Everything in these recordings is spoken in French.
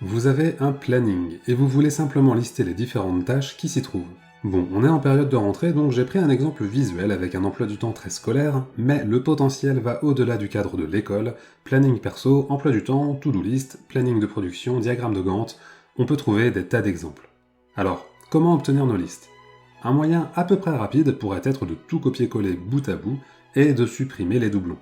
Vous avez un planning, et vous voulez simplement lister les différentes tâches qui s'y trouvent. Bon, on est en période de rentrée, donc j'ai pris un exemple visuel avec un emploi du temps très scolaire, mais le potentiel va au-delà du cadre de l'école, planning perso, emploi du temps, to-do list, planning de production, diagramme de Gantt, on peut trouver des tas d'exemples. Alors, comment obtenir nos listes? Un moyen à peu près rapide pourrait être de tout copier-coller bout à bout et de supprimer les doublons.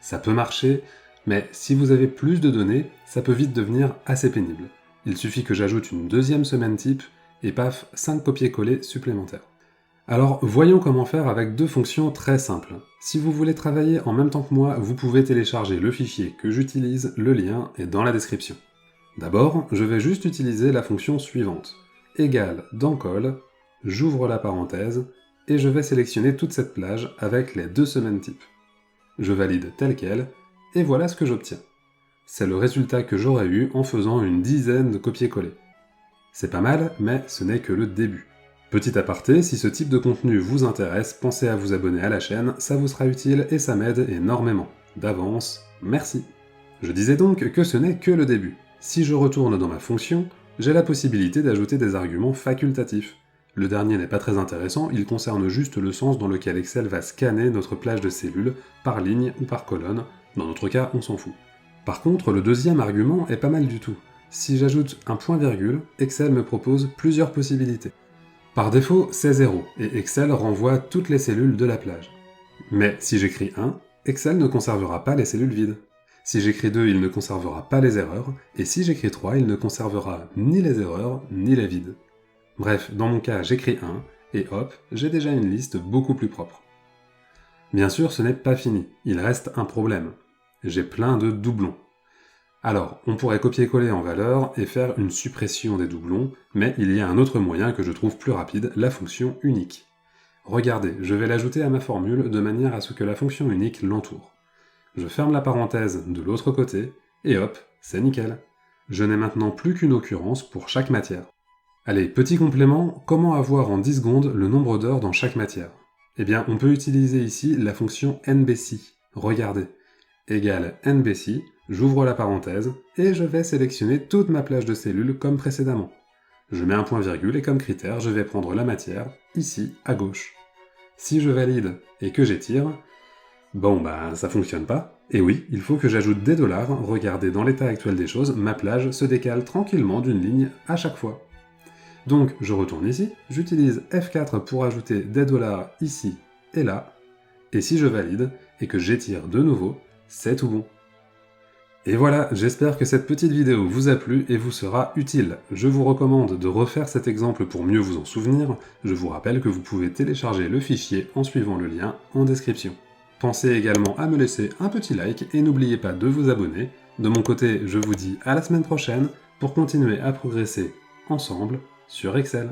Ça peut marcher, mais si vous avez plus de données, ça peut vite devenir assez pénible. Il suffit que j'ajoute une deuxième semaine type, et paf, 5 copier-coller supplémentaires. Alors voyons comment faire avec deux fonctions très simples. Si vous voulez travailler en même temps que moi, vous pouvez télécharger le fichier que j'utilise, le lien est dans la description. D'abord, je vais juste utiliser la fonction suivante. Égale dans call, j'ouvre la parenthèse, et je vais sélectionner toute cette plage avec les 2 semaines type. Je valide tel quel, et voilà ce que j'obtiens. C'est le résultat que j'aurais eu en faisant une dizaine de copier-coller. C'est pas mal, mais ce n'est que le début. Petit aparté, si ce type de contenu vous intéresse, pensez à vous abonner à la chaîne, ça vous sera utile et ça m'aide énormément. D'avance, merci. Je disais donc que ce n'est que le début. Si je retourne dans ma fonction, j'ai la possibilité d'ajouter des arguments facultatifs. Le dernier n'est pas très intéressant, il concerne juste le sens dans lequel Excel va scanner notre plage de cellules, par ligne ou par colonne, dans notre cas on s'en fout. Par contre, le deuxième argument est pas mal du tout. Si j'ajoute un point-virgule, Excel me propose plusieurs possibilités. Par défaut, c'est 0, et Excel renvoie toutes les cellules de la plage. Mais si j'écris 1, Excel ne conservera pas les cellules vides. Si j'écris 2, il ne conservera pas les erreurs, et si j'écris 3, il ne conservera ni les erreurs, ni les vides. Bref, dans mon cas, j'écris 1, et hop, j'ai déjà une liste beaucoup plus propre. Bien sûr, ce n'est pas fini, il reste un problème. J'ai plein de doublons. Alors, on pourrait copier-coller en valeur et faire une suppression des doublons, mais il y a un autre moyen que je trouve plus rapide, la fonction unique. Regardez, je vais l'ajouter à ma formule de manière à ce que la fonction unique l'entoure. Je ferme la parenthèse de l'autre côté, et hop, c'est nickel. Je n'ai maintenant plus qu'une occurrence pour chaque matière. Allez, petit complément, comment avoir en 10 secondes le nombre d'heures dans chaque matière? Eh bien, on peut utiliser ici la fonction NBC. Regardez, égale NBC, j'ouvre la parenthèse, et je vais sélectionner toute ma plage de cellules comme précédemment. Je mets un point-virgule et comme critère, je vais prendre la matière, ici, à gauche. Si je valide et que j'étire, bon bah ça fonctionne pas. Et oui, il faut que j'ajoute des dollars, regardez dans l'état actuel des choses, ma plage se décale tranquillement d'une ligne à chaque fois. Donc je retourne ici, j'utilise F4 pour ajouter des dollars ici et là, et si je valide et que j'étire de nouveau, c'est tout bon. Et voilà, j'espère que cette petite vidéo vous a plu et vous sera utile. Je vous recommande de refaire cet exemple pour mieux vous en souvenir. Je vous rappelle que vous pouvez télécharger le fichier en suivant le lien en description. Pensez également à me laisser un petit like et n'oubliez pas de vous abonner. De mon côté, je vous dis à la semaine prochaine pour continuer à progresser ensemble sur Excel.